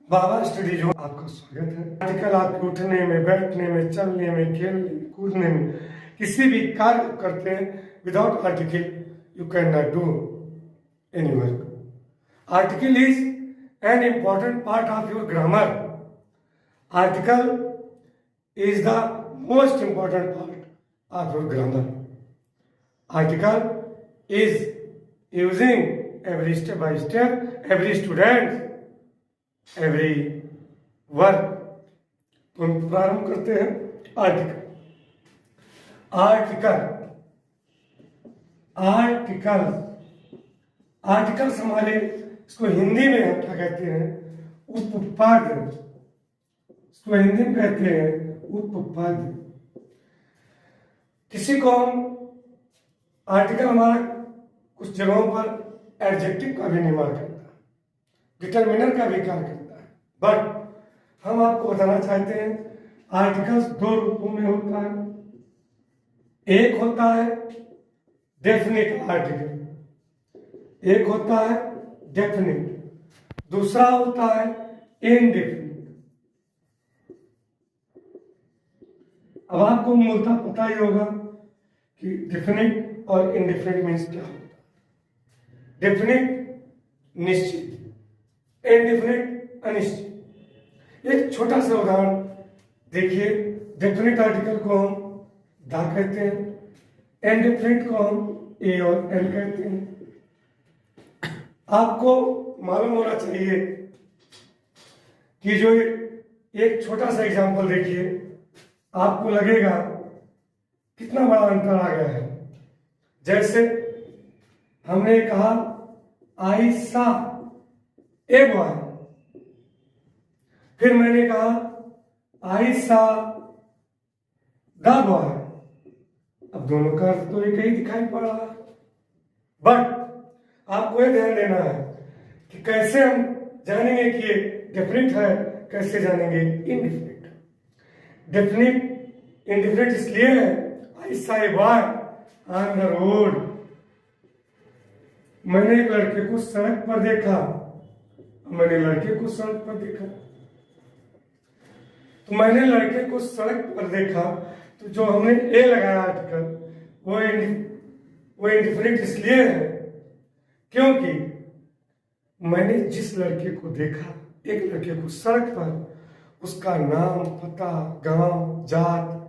बाबा study zone आपका स्वागत है। आजकल आप उठने में, बैठने में, चलने में, खेलने में, कूदने में, किसी भी कार्य करते हैं, without article you can not do any work. Article is an important part of your grammar. Article is the most important part of your grammar. Article is using every step by step, every student, every work। तो हम प्रारंभ करते हैं article. Article article articles हमारे, इसको हिंदी में हम क्या कहते हैं, उपपद। इसको हिंदी में कहते हैं उपपद। किसी को हम आर्टिकल हमारा कुछ जगहों पर एडजेक्टिव का भी निर्माण करता है, डिटरमिनर का भी कार्य करता है। बट हम आपको बताना चाहते हैं आर्टिकल्स दो रूपों में होता है। एक होता है डेफिनिट आर्टिकल, एक होता है डेफिनिट, दूसरा होता है इनडेफिनिट। अब आपको मूलतः पता ही होगा कि डेफिनिट और इनडेफिनिट मीन्स क्या होता है। डेफिनिट निश्चित, इनडेफिनिट अनिश्चित। एक छोटा सा उदाहरण देखिए। डेफिनिट आर्टिकल को हम द कहते हैं, इनडेफिनिट को हम ए और एल कहते हैं। आपको मालूम होना चाहिए कि जो एक छोटा सा एग्जांपल देखिए, आपको लगेगा कितना बड़ा अंतर आ गया है। जैसे हमने कहा आई सा ए बॉय, फिर मैंने कहा आई सा द बॉय। अब दोनों का अर्थ तो एक ही दिखाई पड़ रहा है, बट आपको यह ध्यान देना है कि कैसे हम जानेंगे कि ये डेफिनिट है, कैसे जानेंगे इनडेफिनिट। डेफिनिट इनडेफिनिट इसलिए है, आई सा a boy on the road. मैंने एक लड़के को सड़क पर देखा, मैंने लड़के को सड़क पर देखा। तो मैंने लड़के को सड़क पर देखा, तो जो हमने ए लगाया आर्टिकल, वो इनडेफिनिट इसलिए है क्योंकि मैंने जिस लड़के को देखा, एक लड़के को सड़क पर, उसका नाम, पता, गांव, जात,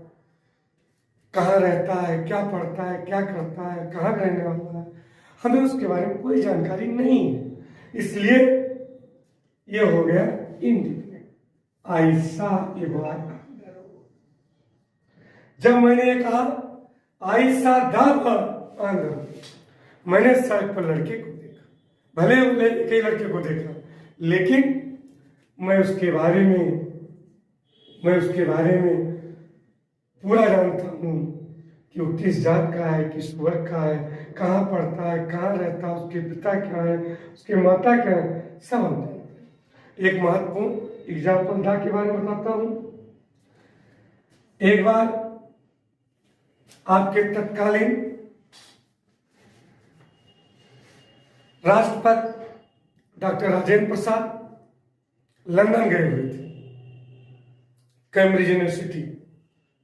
कहाँ रहता है, क्या पढ़ता है, क्या करता है, कहाँ रहने वाला है, हमें उसके बारे में कोई जानकारी नहीं है। इसलिए ये हो गया इनडेफिनिट। आई सा ए बॉय। जब मैंने ये कहा आई सा द बॉय, मैंने सड़क पर लड़के को देखा, भले एक ही लड़के को देखा, लेकिन मैं उसके बारे में पूरा जानता हूं कि वो किस जात का है, किस वर्ग का है, कहाँ पढ़ता है, कहाँ रहता है, उसके पिता क्या है, उसके माता क्या है, सब हम जानते हैं। एक महत्वपूर्ण एग्जाम्पल दा के बारे में बताता हूं। एक बार आपके तत्कालीन राष्ट्रपति डॉक्टर राजेंद्र प्रसाद लंदन गए हुए थे, कैम्ब्रिज यूनिवर्सिटी।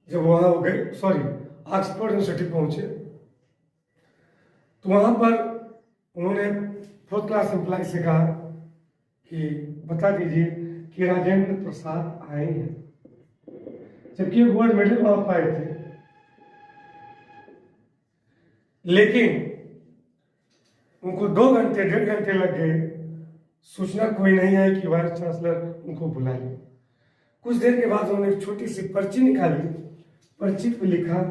जब वहां गए, ऑक्सफोर्ड यूनिवर्सिटी पहुंचे, तो वहां पर उन्होंने 4th क्लास एम्प्लॉय से कहा कि बता दीजिए कि राजेंद्र प्रसाद आए हैं, जबकि गोल्ड मेडल वहां पाए थे। लेकिन उनको 2 घंटे 1.5 घंटे लग गए, सूचना कोई नहीं आई कि वाइस चांसलर उनको बुलाए। कुछ देर के बाद उन्होंने एक छोटी सी पर्ची निकाली, पर्ची पे लिखा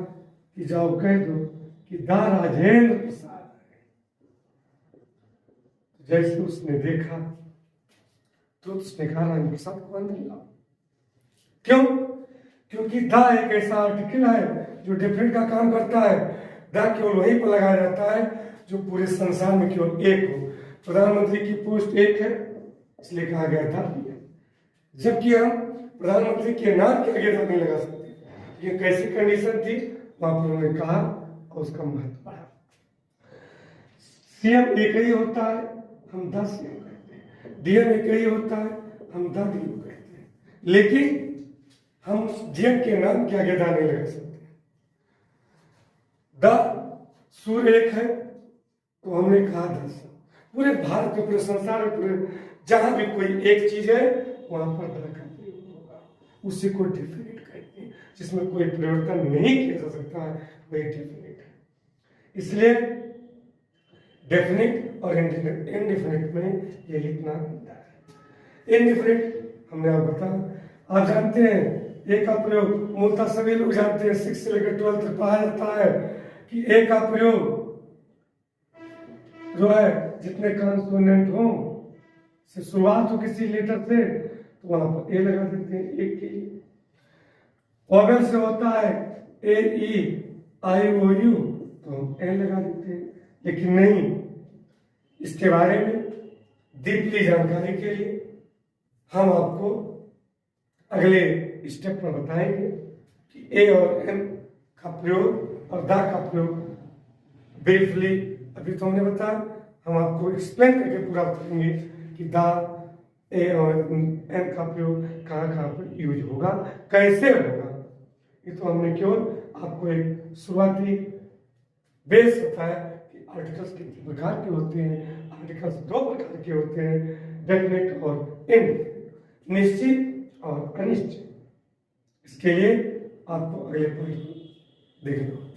कि जाओ कह दो कि दा राजेंद्र प्रसाद है। जैसे उसने देखा तो उसने कहा राजेंद्र प्रसाद को अंदर लाओ। क्यों? क्योंकि दा एक ऐसा आर्टिकल है जो डेफिनेट का काम करता है। दा केवल वहीं पर लगाया जाता है जो पूरे संसार में केवल एक हो। प्रधानमंत्री की पोस्ट एक है, इसलिए कहा गया था, जबकि हम प्रधानमंत्री के नाम के आगे नहीं लगा सकते। ये कैसी कंडीशन थी, वहां पर उन्होंने कहा और उसका महत्व बढ़ा। सीएम एक ही होता है, हम 10 सीएम कहते हैं। डीएम एक ही होता है, हम द ग्लू कहते हैं, लेकिन हम उस जैम के नाम के आगे दा नहीं लगा सकते। द सुर एक है तो हमने कहा 10। पूरे भारत में, पूरे संसार में, पूरे जहां भी कोई एक चीज है वहां पर द का प्रयोग होगा। उसी को डेफिनेट कहते हैं, जिसमें कोई परिवर्तन नहीं किया जा सकता है, वही डेफिनेट है। इसलिए डेफिनेट और इनडेफिनेट में ये लिखना होता है। इनडेफिनेट हमने आप बताया, आप जानते हैं ए का प्रयोग मूलतः सभी लोग जानते हैं, 6 से लेकर 12 तक पढ़ा जाता है कि ए का प्रयोग जो है जितने कॉन्सोनेंट हो से शुरुआत हो किसी लेटर से तो वहां पर ए लगा देते हैं एक के लिए। वॉवेल से होता है ए ई आई ओ यू तो हम ए लगा देते हैं, लेकिन नहीं, इसके बारे में डीपली जानकारी के लिए हम आपको अगले स्टेप में बताएंगे कि ए और एन का प्रयोग और द का प्रयोग ब्रीफली अभी तो हमने बताया, हम आपको एक्सप्लेन करके पूरा बताएंगे कि द ए और एन का प्रयोग कहाँ कहाँ पर यूज होगा, कैसे होगा। ये तो हमने केवल आपको एक शुरुआती बेस बताया कि आर्टिकल्स कितने प्रकार के होते हैं। आर्टिकल्स 2 प्रकार के होते हैं, डेफिनेट और इनडेफिनेट, निश्चित और अनिश्चित। इसके लिए आपको अगले पॉइंट देखना होगा।